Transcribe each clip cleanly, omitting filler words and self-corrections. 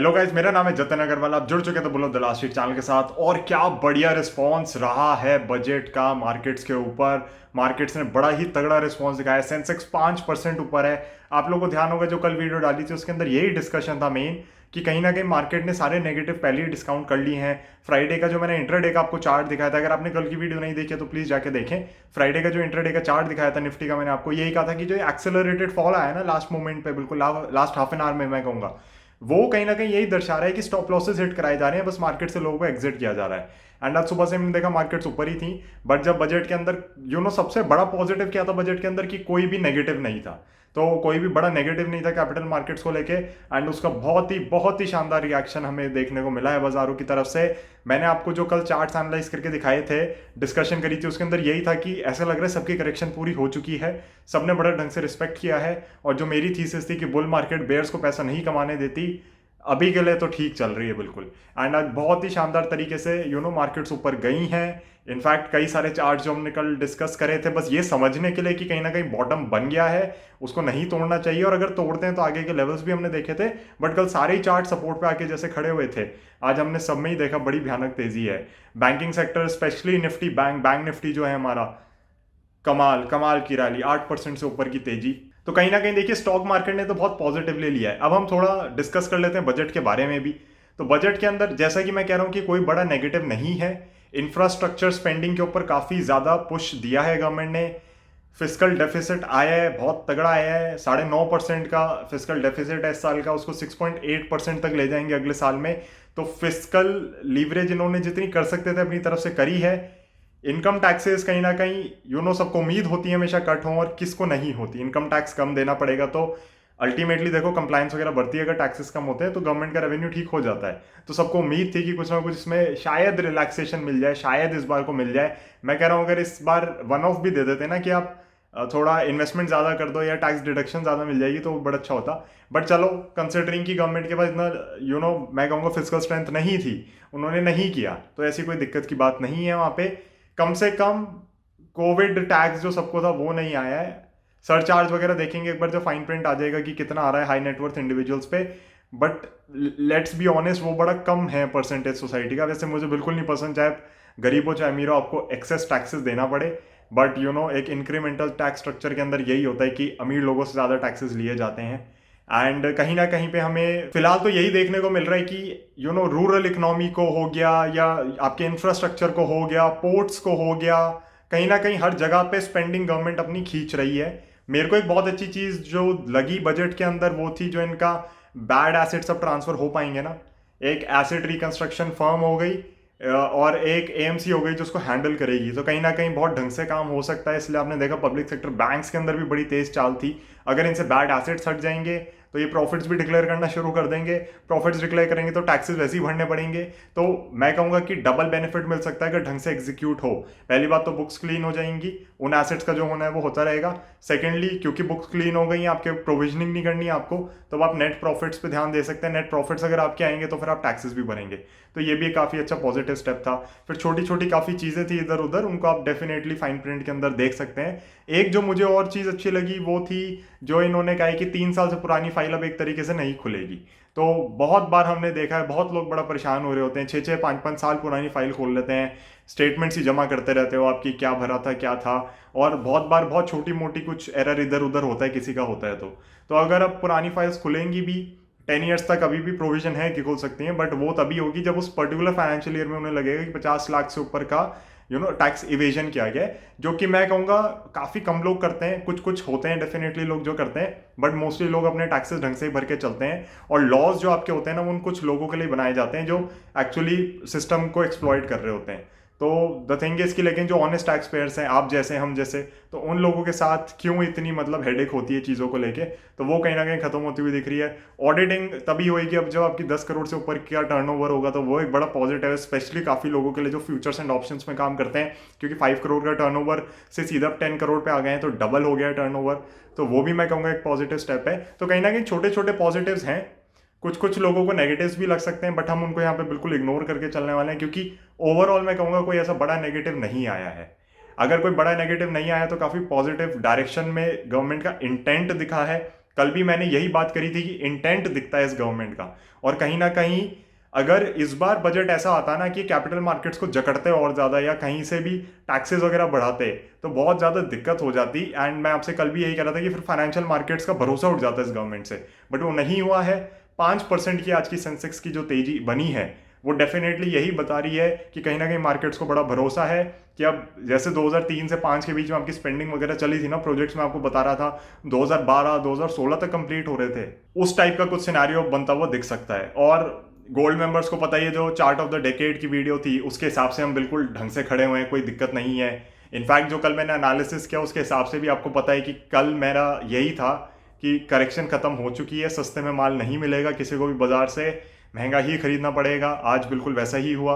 Hello guys, मेरा नाम है जतन अग्रवाल। आप जुड़ चुके थे बोलो द लास्ट शीट चैनल के साथ। और क्या बढ़िया रिस्पांस रहा है बजट का मार्केट्स के ऊपर। मार्केट्स ने बड़ा ही तगड़ा रिस्पांस दिखाया। सेंसेक्स 5% ऊपर है। आप लोगों को ध्यान होगा जो कल वीडियो डाली थी उसके अंदर यही डिस्कशन था मेन, कि कहीं ना कहीं मार्केट ने सारे नेगेटिव पहले ही डिस्काउंट कर लिए हैं। फ्राइडे का जो मैंने इंट्राडे का आपको चार्ट दिखाया था, अगर आपने कल की वीडियो नहीं देखी तो प्लीज जाके देखें। फ्राइडे का जो इंट्राडे का चार्ट दिखाया था निफ्टी का, मैंने आपको यही कहा था कि जो एक्सेलरेटेड फॉल आया ना लास्ट मोमेंट पे, बिल्कुल लास्ट हाफ एन आवर में, मैं कहूंगा वो कहीं ना कहीं यही दर्शा रहा है कि स्टॉप लॉसेस हिट कराए जा रहे हैं, बस मार्केट से लोगों को एग्जिट किया जा रहा है। एंड आज सुबह से हमने देखा मार्केट्स ऊपर ही थी। बट जब बजट के अंदर सबसे बड़ा पॉजिटिव क्या था बजट के अंदर, कि कोई भी नेगेटिव नहीं था। तो कोई भी बड़ा नेगेटिव नहीं था कैपिटल मार्केट्स को लेके। एंड उसका बहुत ही शानदार रिएक्शन हमें देखने को मिला है बाजारों की तरफ से। मैंने आपको जो कल चार्ट्स एनालाइज करके दिखाए थे, डिस्कशन करी थी, उसके अंदर यही था कि ऐसा लग रहा है सबकी करेक्शन पूरी हो चुकी है, सबने बड़ा ढंग से रिस्पेक्ट किया है। और जो मेरी थीसिस थी कि बुल मार्केट बेयर्स को पैसा नहीं कमाने देती, अभी के लिए तो ठीक चल रही है बिल्कुल। एंड आज बहुत ही शानदार तरीके से मार्केट्स ऊपर गई हैं। इनफैक्ट कई सारे चार्ट जो हमने कल डिस्कस करे थे, बस ये समझने के लिए कि कहीं ना कहीं बॉटम बन गया है, उसको नहीं तोड़ना चाहिए, और अगर तोड़ते हैं तो आगे के लेवल्स भी हमने देखे थे। बट कल सारे ही चार्ट सपोर्ट पे आके जैसे खड़े हुए थे, आज हमने सब में ही देखा बड़ी भयानक तेजी है। Banking sector specially Nifty bank Nifty जो है हमारा, कमाल कमाल की रैली, 8% से ऊपर की तेजी। तो कहीं ना कहीं देखिए स्टॉक मार्केट ने तो बहुत पॉजिटिवली लिया है। अब हम थोड़ा डिस्कस कर लेते हैं बजट के बारे में भी। तो बजट के अंदर जैसा कि मैं कह रहा हूं कि कोई बड़ा नेगेटिव नहीं है। इंफ्रास्ट्रक्चर स्पेंडिंग के ऊपर काफी ज्यादा पुश दिया है गवर्नमेंट ने। फिजिकल डेफिसिट आया है, बहुत तगड़ा आया है। 9.5% का फिजिकल डेफिसिट है इस साल का, उसको 6.8% तक ले जाएंगे अगले साल में। तो फिजिकल लीवरेज इन्होंने जितनी कर सकते थे अपनी तरफ से करी है। इनकम टैक्सेस कहीं ना कहीं सबको उम्मीद होती है हमेशा कट हो, और किसको नहीं होती। इनकम टैक्स कम देना पड़ेगा तो अल्टीमेटली देखो कंप्लायंस वगैरह बढ़ती है, अगर टैक्सेस कम होते हैं तो गवर्नमेंट का रेवेन्यू ठीक हो जाता है। तो सबको उम्मीद थी कि कुछ ना कुछ इसमें शायद रिलैक्सेशन मिल जाए, शायद इस बार को मिल जाए। मैं कह रहा हूँ अगर इस बार वन ऑफ भी दे देते ना कि आप थोड़ा इन्वेस्टमेंट ज़्यादा कर दो या टैक्स डिडक्शन ज़्यादा मिल जाएगी तो बड़ा अच्छा होता। बट चलो, कंसिडरिंग कि गवर्नमेंट के पास इतना मैं कहूँगा फिजिकल स्ट्रेंथ नहीं थी, उन्होंने नहीं किया, तो ऐसी कोई दिक्कत की बात नहीं है वहाँ पे। कम से कम कोविड टैक्स जो सबको था वो नहीं आया है। सरचार्ज वगैरह देखेंगे एक बार, जो फाइन प्रिंट आ जाएगा कि कितना आ रहा है हाई नेटवर्थ इंडिविजुअल्स पे। बट लेट्स बी ऑनेस्ट, वो बड़ा कम है परसेंटेज सोसाइटी का। वैसे मुझे बिल्कुल नहीं पसंद, चाहे गरीब हो चाहे अमीर हो, आपको एक्सेस टैक्सेस देना पड़े। बट एक इंक्रीमेंटल टैक्स स्ट्रक्चर के अंदर यही होता है कि अमीर लोगों से ज़्यादा टैक्सेस लिए जाते हैं। एंड कहीं ना कहीं पे हमें फिलहाल तो यही देखने को मिल रहा है कि रूरल इकोनॉमी को हो गया, या आपके इंफ्रास्ट्रक्चर को हो गया, पोर्ट्स को हो गया, कहीं ना कहीं हर जगह पे स्पेंडिंग गवर्नमेंट अपनी खींच रही है। मेरे को एक बहुत अच्छी चीज जो लगी बजट के अंदर वो थी जो इनका बैड एसेट सब ट्रांसफर हो पाएंगे ना। एक एसेट रिकंस्ट्रक्शन फर्म हो गई, और एक एएमसी हो गई जो उसको हैंडल करेगी, तो कहीं ना कहीं बहुत ढंग से काम हो सकता है। इसलिए आपने देखा पब्लिक सेक्टर बैंक्स के अंदर भी बड़ी तेज चाल थी। अगर इनसे बैड एसेट्स हट जाएंगे तो ये प्रॉफिट्स भी डिक्लेयर करना शुरू कर देंगे। प्रॉफिट्स डिक्लेयर करेंगे तो टैक्सेस वैसे ही भरने पड़ेंगे। तो मैं कहूंगा कि डबल बेनिफिट मिल सकता है अगर ढंग से एग्जीक्यूट हो। पहली बात तो बुक्स क्लीन हो जाएंगी, उन एसेट्स का जो होना है वो होता रहेगा। सेकेंडली, क्योंकि बुक्स क्लीन हो गई, आपके प्रोविजनिंग नहीं करनी है आपको, तो आप नेट प्रॉफिट्स पे ध्यान दे सकते हैं। नेट प्रॉफिट्स अगर आपके आएंगे तो फिर आप टैक्सेस भी भरेंगे। तो ये भी एक काफी अच्छा पॉजिटिव स्टेप था। फिर छोटी छोटी काफी चीजें थी इधर उधर, उनको आप डेफिनेटली फाइन प्रिंट के अंदर देख सकते हैं। एक जो मुझे और चीज अच्छी लगी वो थी जो इन्होंने कहा है कि 3 साल से पुरानी फाइल अब एक तरीके से नहीं खुलेगी। तो बहुत बार हमने देखा है बहुत लोग बड़ा परेशान हो रहे होते हैं, 6-6 5-5 साल पुरानी फाइल खोल लेते हैं, स्टेटमेंट्स ही जमा करते रहते हो आपकी क्या भरा था क्या था। और बहुत बार बहुत छोटी मोटी कुछ एरर इधर उधर होता है, किसी का होता है। तो अगर अब पुरानी फाइल्स खुलेंगी भी 10 ईयर्स तक, अभी भी प्रोविजन है कि खोल सकती हैं, बट वो तभी होगी जब उस पर्टिकुलर फाइनेंशियल ईयर में उन्हें लगेगा कि 50 लाख से ऊपर का टैक्स इवेजन किया गया है। जो कि मैं कहूँगा काफ़ी कम लोग करते हैं, कुछ कुछ होते हैं डेफिनेटली लोग जो करते हैं, बट मोस्टली लोग अपने टैक्सेस ढंग से ही भर के चलते हैं। और लॉज जो आपके होते हैं ना, वो उन कुछ लोगों के लिए बनाए जाते हैं जो एक्चुअली सिस्टम को एक्सप्लॉइट कर रहे होते हैं। तो द थिंग इज कि लेकिन जो ऑनेस्ट टैक्स पेयर्स हैं, आप जैसे हम जैसे, तो उन लोगों के साथ क्यों इतनी हेडेक होती है चीज़ों को लेके, तो वो कहीं ना कहीं खत्म होती हुई दिख रही है। ऑडिटिंग तभी होगी अब जब आपकी 10 करोड़ से ऊपर का टर्नओवर होगा, तो वो एक बड़ा पॉजिटिव है, स्पेशली काफ़ी लोगों के लिए जो फ्यूचर्स एंड ऑप्शंस में काम करते हैं। क्योंकि 5 करोड़ का टर्नओवर से सीधा 10 करोड़ पे आ गए हैं, तो डबल हो गया टर्नओवर। तो वो भी मैं कहूँगा एक पॉजिटिव स्टेप है। तो कहीं ना कहीं छोटे छोटे पॉजिटिव्स हैं। कुछ कुछ लोगों को नेगेटिव्स भी लग सकते हैं, बट हम उनको यहाँ पे बिल्कुल इग्नोर करके चलने वाले हैं, क्योंकि ओवरऑल मैं कहूँगा कोई ऐसा बड़ा नेगेटिव नहीं आया है। अगर कोई बड़ा नेगेटिव नहीं आया तो काफ़ी पॉजिटिव डायरेक्शन में गवर्नमेंट का इंटेंट दिखा है। कल भी मैंने यही बात करी थी कि इंटेंट दिखता है इस गवर्नमेंट का, और कहीं ना कहीं अगर इस बार बजट ऐसा आता ना कि कैपिटल मार्केट्स को जकड़ते और ज़्यादा या कहीं से भी टैक्सेस वगैरह बढ़ाते तो बहुत ज़्यादा दिक्कत हो जाती। एंड मैं आपसे कल भी यही कह रहा था कि फिर फाइनेंशियल मार्केट्स का भरोसा उठ जाता है इस गवर्नमेंट से, बट वो नहीं हुआ है। 5% की आज की सेंसेक्स की जो तेजी बनी है वो डेफिनेटली यही बता रही है कि कहीं ना कहीं मार्केट्स को बड़ा भरोसा है कि अब जैसे 2003 से 5 के बीच में आपकी स्पेंडिंग वगैरह चली थी ना, प्रोजेक्ट्स में आपको बता रहा था 2012 2016 तक कंप्लीट हो रहे थे, उस टाइप का कुछ सिनेरियो बनता हुआ दिख सकता है। और गोल्ड मेंबर्स को पता ही है, जो चार्ट ऑफ द डेकेड की वीडियो थी उसके हिसाब से हम बिल्कुल ढंग से खड़े हुए हैं, कोई दिक्कत नहीं है। इनफैक्ट जो कल मैंने एनालिसिस किया उसके हिसाब से भी आपको पता है कि कल मेरा यही था कि करेक्शन खत्म हो चुकी है, सस्ते में माल नहीं मिलेगा किसी को भी बाजार से, महंगा ही खरीदना पड़ेगा। आज बिल्कुल वैसा ही हुआ।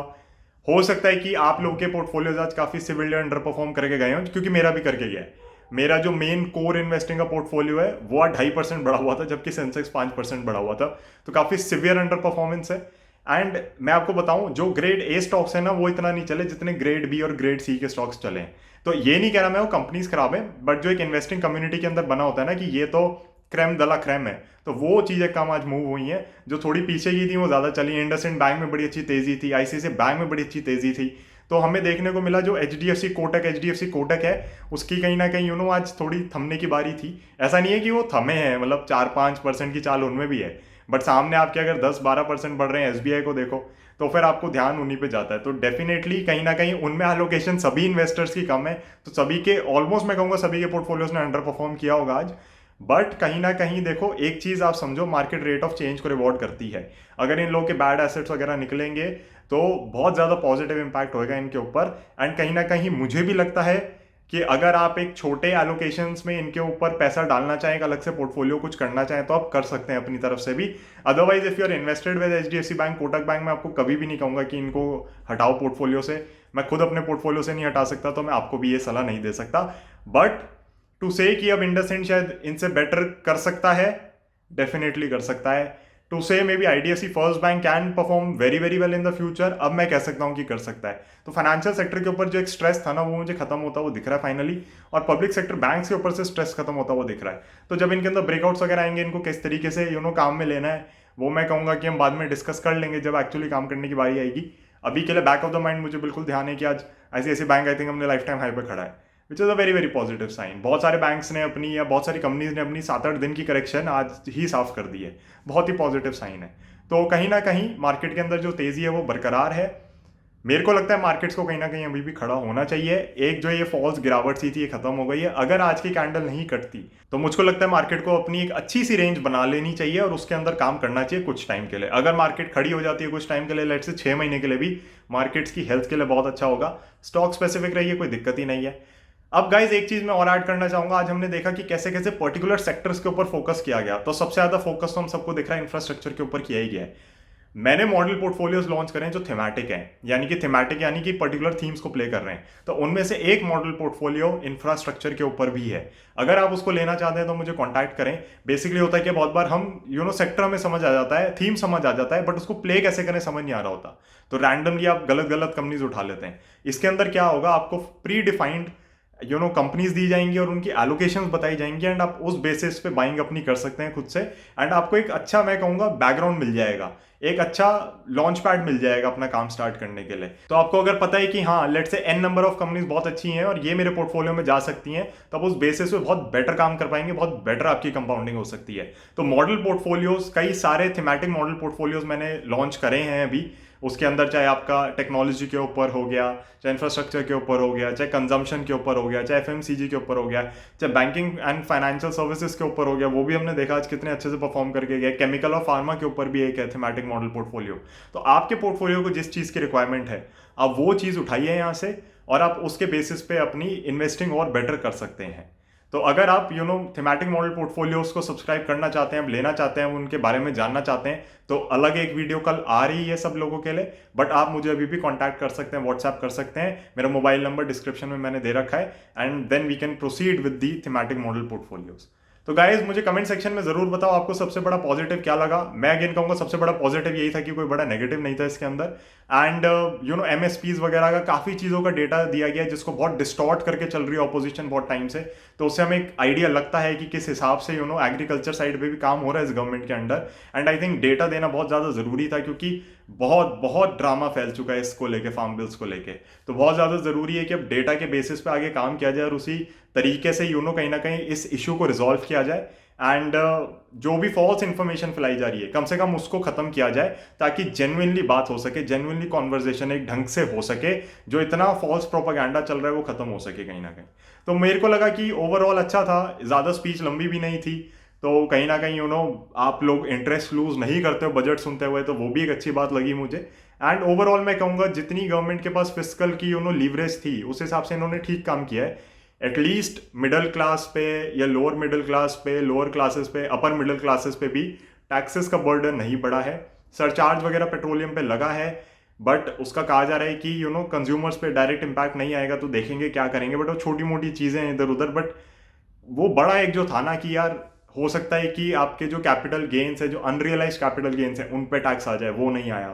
हो सकता है कि आप लोगों के पोर्टफोलियोज आज काफ़ी सिविलियर अंडर परफॉर्म करके गए हों, क्योंकि मेरा भी करके गया है। मेरा जो मेन कोर इन्वेस्टिंग का पोर्टफोलियो है वो 2.5% बढ़ा हुआ था, जबकि सेंसेक्स 5% बढ़ा हुआ था, तो काफ़ी सिवियर अंडर परफॉर्मेंस है। एंड मैं आपको बताऊं, जो ग्रेड ए स्टॉक्स है ना वो इतना नहीं चले जितने ग्रेड बी और ग्रेड सी के स्टॉक्स चले। तो ये नहीं कह रहा मैं वो कंपनीज खराब है, बट जो एक इन्वेस्टिंग कम्युनिटी के अंदर बना होता है ना कि ये तो क्रैम दला क्रैम है, तो वो चीज़ें कम आज मूव हुई हैं। जो थोड़ी पीछे की थी वो ज़्यादा चली। इंडसइंड बैंक में बड़ी अच्छी तेजी थी, आईसीआईसीआई बैंक में बड़ी अच्छी तेजी थी। तो हमें देखने को मिला जो एचडीएफसी कोटक है उसकी कहीं ना कहीं आज थोड़ी थमने की बारी थी। ऐसा नहीं है कि वो थमे हैं, मतलब 4-5% की चाल उनमें भी है, बट सामने आपके अगर 10-12% बढ़ रहे हैं एसबीआई को देखो, तो फिर आपको ध्यान उन्हीं पे जाता है। तो डेफिनेटली कहीं ना कहीं उनमें एलोकेशन सभी इन्वेस्टर्स की कम है, तो सभी के ऑलमोस्ट मैं कहूँगा सभी के पोर्टफोलियोज ने अंडर परफॉर्म किया होगा आज। बट कहीं ना कहीं देखो, एक चीज आप समझो, मार्केट रेट ऑफ चेंज को रिवॉर्ड करती है। अगर इन लोगों के बैड एसेट्स वगैरह निकलेंगे तो बहुत ज्यादा पॉजिटिव इंपैक्ट होगा इनके ऊपर। एंड कहीं ना कहीं मुझे भी लगता है कि अगर आप एक छोटे एलोकेशंस में इनके ऊपर पैसा डालना चाहें, एक अलग से पोर्टफोलियो कुछ करना चाहें, तो आप कर सकते हैं अपनी तरफ से भी। Otherwise if you are invested with HDFC bank, Kotak bank, मैं आपको कभी भी नहीं कहूंगा कि इनको हटाओ पोर्टफोलियो से। मैं खुद अपने पोर्टफोलियो से नहीं हटा सकता, तो मैं आपको भी ये सलाह नहीं दे सकता। बट टू से कि अब इंडसइंड शायद इनसे बेटर कर सकता है, डेफिनेटली कर सकता है। टू से may be IDFC first bank can perform very very well in the future, अब मैं कह सकता हूँ कि कर सकता है। तो फाइनेंशियल सेक्टर के ऊपर जो एक स्ट्रेस था ना वो मुझे खत्म होता वो दिख रहा है फाइनली, और पब्लिक सेक्टर बैंक्स के ऊपर से स्ट्रेस खत्म होता वो दिख रहा है। तो जब इनके अंदर ब्रेकआउट्स वगैरह आएंगे, इनको किस तरीके से काम में लेना है वो मैं कहूँगा कि हम बाद में डिस्कस कर लेंगे जब एक्चुअली काम करने की बारी आएगी। अभी के लिए बैक ऑफ द माइंड मुझे बिल्कुल ध्यान है कि आज आईसीआईसीआई बैंक आई थिंक हमने लाइफ टाइम हाई पे खड़ा है, which is a very very positive sign. बहुत सारे बैंक्स ने अपनी या बहुत सारी कंपनीज ने अपनी 7-8 दिन की करेक्शन आज ही साफ कर दी है, बहुत ही पॉजिटिव साइन है। तो कहीं ना कहीं मार्केट के अंदर जो तेजी है वो बरकरार है। मेरे को लगता है मार्केट्स को कहीं ना कहीं अभी भी खड़ा होना चाहिए। एक जो ये फॉल्स गिरावट सी थी ये खत्म हो गई है। अगर आज की कैंडल नहीं कटती तो मुझको लगता है मार्केट को अपनी एक अच्छी सी रेंज बना लेनी चाहिए और उसके अंदर काम करना चाहिए कुछ टाइम के लिए। अगर मार्केट खड़ी हो जाती है कुछ टाइम के लिए, लेट से 6 महीने के लिए भी, मार्केट्स की हेल्थ के लिए बहुत अच्छा होगा। स्टॉक स्पेसिफिक रहिए, कोई दिक्कत ही नहीं है। अब गाइज एक चीज मैं और ऐड करना चाहूंगा, आज हमने देखा कि कैसे कैसे पर्टिकुलर सेक्टर्स के ऊपर फोकस किया गया। तो सबसे ज्यादा फोकस तो हम सबको दिख रहा है इंफ्रास्ट्रक्चर के ऊपर किया ही गया है। मैंने मॉडल पोर्टफोलियोज लॉन्च करे हैं जो थीमैटिक हैं, यानी कि पर्टिकुलर थीम्स को प्ले कर रहे हैं। तो उनमें से एक मॉडल पोर्टफोलियो इंफ्रास्ट्रक्चर के ऊपर भी है। अगर आप उसको लेना चाहते हैं तो मुझे कॉन्टैक्ट करें। बेसिकली होता है कि बहुत बार हम सेक्टर हमें समझ आ जाता है, थीम समझ आ जाता है, बट उसको प्ले कैसे करें समझ नहीं आ रहा होता, तो रैंडमली आप गलत गलत कंपनीज उठा लेते हैं। इसके अंदर क्या होगा, आपको प्री डिफाइंड कंपनीज दी जाएंगी और उनकी एलोकेशंस बताई जाएंगी, एंड आप उस बेसिस पे बाइंग अपनी कर सकते हैं खुद से। एंड आपको एक अच्छा, मैं कहूंगा, बैकग्राउंड मिल जाएगा, एक अच्छा लॉन्च पैड मिल जाएगा अपना काम स्टार्ट करने के लिए। तो आपको अगर पता है कि हाँ लेट से एन नंबर ऑफ कंपनीज बहुत अच्छी हैं और ये मेरे पोर्टफोलियो में जा सकती हैं, तो आप उस बेसिस पे बहुत बेटर काम कर पाएंगे, बहुत बेटर आपकी कंपाउंडिंग हो सकती है। तो मॉडल पोर्टफोलियोज, कई सारे थीमैटिक मॉडल पोर्टफोलियोज मैंने लॉन्च करे हैं अभी। उसके अंदर चाहे आपका टेक्नोलॉजी के ऊपर हो गया, चाहे इंफ्रास्ट्रक्चर के ऊपर हो गया, चाहे कंजम्पशन के ऊपर हो गया, चाहे एफएमसीजी के ऊपर हो गया, चाहे बैंकिंग एंड फाइनेंशियल सर्विसेज के ऊपर हो गया, वो भी हमने देखा आज कितने अच्छे से परफॉर्म करके गए। केमिकल और फार्मा के ऊपर भी एक है थीमैटिक मॉडल पोर्टफोलियो। तो आपके पोर्टफोलियो को जिस चीज़ की रिक्वायरमेंट है आप वो चीज़ उठाइए यहाँ से, और आप उसके बेसिस पे अपनी इन्वेस्टिंग और बेटर कर सकते हैं। तो अगर आप थीमैटिक मॉडल पोर्टफोलियोज को सब्सक्राइब करना चाहते हैं, लेना चाहते हैं, उनके बारे में जानना चाहते हैं, तो अलग एक वीडियो कल आ रही है सब लोगों के लिए। बट आप मुझे अभी भी कांटेक्ट कर सकते हैं, व्हाट्सएप कर सकते हैं, मेरा मोबाइल नंबर डिस्क्रिप्शन में मैंने दे रखा है, and then we can proceed with the thematic model portfolios. तो गाइज मुझे कमेंट सेक्शन में जरूर बताओ आपको सबसे बड़ा पॉजिटिव क्या लगा। मैं अगेन कहूंगा सबसे बड़ा पॉजिटिव यही था कि कोई बड़ा नेगेटिव नहीं था इसके अंदर। एंड एमएसपीज वगैरह का काफी चीजों का डेटा दिया गया है जिसको बहुत डिस्टॉर्ट करके चल रही है ऑपोजिशन बहुत टाइम से। तो उससे हमें एक आइडिया लगता है कि किस हिसाब से एग्रीकल्चर साइड पे भी काम हो रहा है इस गवर्नमेंट के under. And I think data देना बहुत ज्यादा जरूरी था क्योंकि बहुत बहुत ड्रामा फैल चुका है इसको लेके, फार्म बिल्स को लेके। तो बहुत ज्यादा जरूरी है कि अब डेटा के बेसिस पे आगे काम किया जाए और उसी तरीके से कहीं ना कहीं इस इशू को रिजॉल्व किया जाए। एंड जो भी फॉल्स इन्फॉर्मेशन फैलाई जा रही है कम से कम उसको खत्म किया जाए ताकि जेन्युइनली बात हो सके, जेन्युइनली कॉन्वर्जेशन एक ढंग से हो सके, जो इतना फॉल्स प्रोपागेंडा चल रहा है वो खत्म हो सके कहीं ना कहीं। तो मेरे को लगा कि ओवरऑल अच्छा था, ज्यादा स्पीच लंबी भी नहीं थी। तो कहीं ना कहीं आप लोग इंटरेस्ट लूज नहीं करते हो बजट सुनते हुए, तो वो भी एक अच्छी बात लगी मुझे। एंड ओवरऑल मैं कहूंगा जितनी गवर्नमेंट के पास फिस्कल की लीवरेज थी उस हिसाब से इन्होंने ठीक काम किया है। एटलीस्ट मिडिल क्लास पे या लोअर मिडिल क्लास पे, लोअर क्लासेस पे, अपर मिडिल क्लासेस पे भी टैक्सेस का बर्डन नहीं बढ़ा है। सरचार्ज वगैरह पेट्रोलियम पे लगा है, बट उसका कहा जा रहा है कि कंज्यूमर्स पे डायरेक्ट इंपैक्ट नहीं आएगा, तो देखेंगे क्या करेंगे। बट वो छोटी मोटी चीज़ें हैं इधर उधर, बट वो बड़ा एक जो था ना कि यार हो सकता है कि आपके जो कैपिटल गेन्स है, जो अनरियलाइज कैपिटल गेन्स है, उन पे टैक्स आ जाए, वो नहीं आया।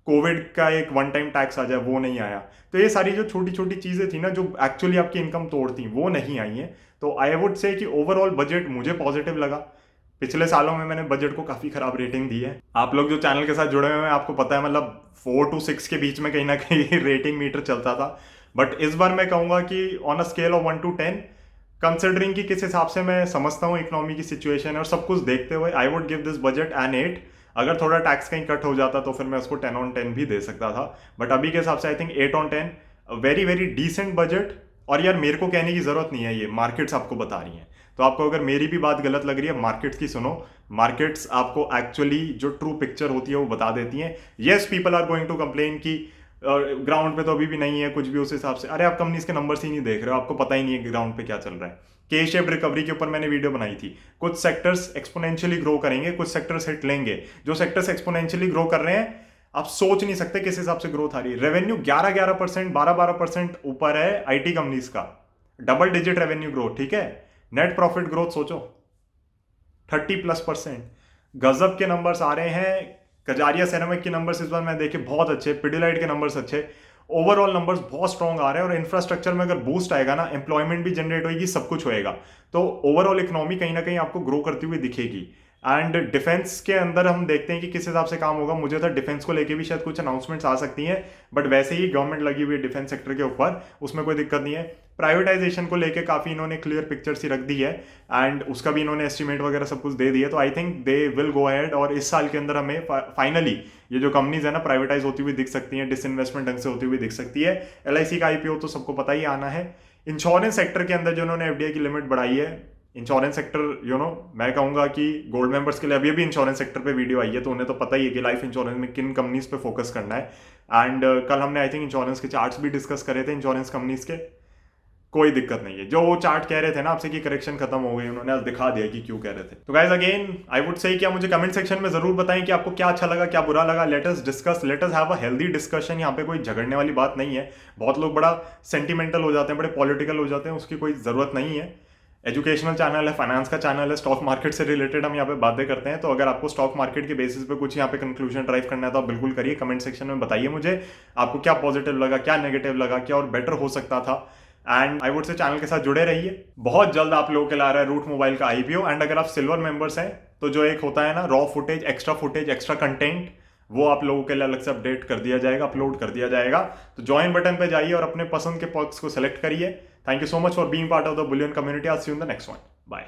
कोविड का एक वन टाइम टैक्स आ जाए, वो नहीं आया। तो ये सारी जो छोटी छोटी चीज़ें थी ना जो एक्चुअली आपकी इनकम तोड़ती, वो नहीं आई हैं। तो आई वुड से कि ओवरऑल बजट मुझे पॉजिटिव लगा। पिछले सालों में मैंने बजट को काफ़ी खराब रेटिंग दी है। आप लोग जो चैनल के साथ जुड़े हुए हैं आपको पता है, मतलब 4 to 6 के बीच में कहीं ना कहीं रेटिंग मीटर चलता था। बट इस बार मैं कहूँगा कि on a scale of 1 to 10, considering कि किस हिसाब से मैं समझता हूँ इकोनॉमी की सिचुएशन और सब कुछ देखते हुए, I would give this budget an 8। अगर थोड़ा टैक्स कहीं कट हो जाता तो फिर मैं उसको 10 on 10 भी दे सकता था, बट अभी के हिसाब से I think 8 on 10, very very decent budget. और यार मेरे को कहने की जरूरत नहीं है, ये मार्केट्स आपको बता रही हैं। तो आपको अगर मेरी भी बात गलत लग रही है, मार्केट्स की सुनो। मार्केट्स आपको एक्चुअली जो ट्रू पिक्चर होती है वो बता देती हैं। Yes, people are going to complain कि ग्राउंड पे तो अभी भी नहीं है कुछ भी उस हिसाब से। अरे आप कंपनीज के नंबर्स ही नहीं देख रहे हो, आपको पता ही नहीं है ग्राउंड पे क्या चल रहा है। के शेप रिकवरी के ऊपर मैंने वीडियो बनाई थी। कुछ सेक्टर्स एक्सपोनेंशियली ग्रो करेंगे, कुछ सेक्टर्स हिट लेंगे। जो सेक्टर्स एक्सपोनेंशियली ग्रो कर रहे हैं, आप सोच नहीं सकते किस हिसाब से ग्रोथ आ रही है। रेवेन्यू 11% 12% ऊपर है आईटी कंपनीज का, डबल डिजिट रेवेन्यू ग्रोथ, ठीक है। नेट प्रॉफिट ग्रोथ सोचो 30+%। गजब के नंबर्स आ रहे हैं। कजारिया सेरामिक के नंबर्स इस बार मैं देखे बहुत अच्छे, पिडिलाइट के नंबर्स अच्छे, ओवरऑल नंबर्स बहुत स्ट्रॉन्ग आ रहे हैं। और इंफ्रास्ट्रक्चर में अगर बूस्ट आएगा ना, एम्प्लॉयमेंट भी जनरेट होगी, सब कुछ होएगा। तो ओवरऑल इकोनॉमी कहीं ना कहीं आपको ग्रो करती हुई दिखेगी। एंड डिफेंस के अंदर हम देखते हैं कि किस हिसाब से काम होगा। मुझे तो डिफेंस को लेके भी शायद कुछ अनाउंसमेंट्स आ सकती हैं, बट वैसे ही गवर्नमेंट लगी हुई है डिफेंस सेक्टर के ऊपर, उसमें कोई दिक्कत नहीं है। प्राइवेटाइजेशन को लेके काफ़ी इन्होंने क्लियर पिक्चर सी रख दी है, एंड उसका भी इन्होंने एस्टिमेट वगैरह सब कुछ दे दिया। तो I think they will go ahead, और इस साल के अंदर हमें फाइनली ये जो कंपनीज है ना प्राइवेटाइज होती हुई दिख सकती हैं, डिसइन्वेस्टमेंट ढंग से होती हुई दिख सकती है। LIC का IPO तो सबको पता ही आना है। इंश्योरेंस सेक्टर के अंदर जो उन्होंने FDI की लिमिट बढ़ाई है, इंश्योरेंस सेक्टर मैं कहूंगा कि गोल्ड मेंबर्स के लिए अभी इंश्योरेंस सेक्टर पे वीडियो आई है, तो उन्हें तो पता ही है कि लाइफ इंश्योरेंस में किन कंपनीज पे फोकस करना है। एंड कल हमने आई थिंक इंश्योरेंस के चार्ट्स भी डिस्कस करे थे इंश्योरेंस कंपनीज के। कोई दिक्कत नहीं है, जो वो चार्ट कह रहे थे ना आपसे कि करेक्शन खत्म हो गई, उन्होंने आज दिखा दिया कि क्यों कह रहे थे। तो guys again I would say कि आप मुझे कमेंट सेक्शन में जरूर बताएं कि आपको क्या अच्छा लगा, क्या बुरा लगा। Let us discuss, let us have a healthy discussion. यहाँ पे कोई झगड़ने वाली बात नहीं है। बहुत लोग बड़ा सेंटिमेंटल हो जाते हैं, बड़े पॉलिटिकल हो जाते हैं, उसकी कोई जरूरत नहीं है। एजुकेशनल चैनल है, फाइनेंस का चैनल है, स्टॉक मार्केट से रिलेटेड हम यहाँ पे बातें करते हैं। तो अगर आपको स्टॉक मार्केट के बेसिस पे कुछ यहाँ पे कंक्लूजन ड्राइव करना है तो आप बिल्कुल करिए। कमेंट सेक्शन में बताइए मुझे आपको क्या पॉजिटिव लगा, क्या नेगेटिव लगा, क्या और बेटर हो सकता था। And I would say channel के साथ जुड़े रहिए। बहुत जल्द आप लोगों के लिए आ रहा है रूट मोबाइल का IPO। एंड अगर आप सिल्वर मेंबर्स हैं तो जो एक होता है ना रॉ फुटेज, एक्स्ट्रा कंटेंट, वो आप लोगों के लिए अलग से अपडेट कर दिया जाएगा, अपलोड कर दिया जाएगा। तो ज्वाइन बटन पे जाइए और अपने पसंद के पर्क्स को सेलेक्ट करिए। Thank you so much for being part of the bullion community. I see you in the next one.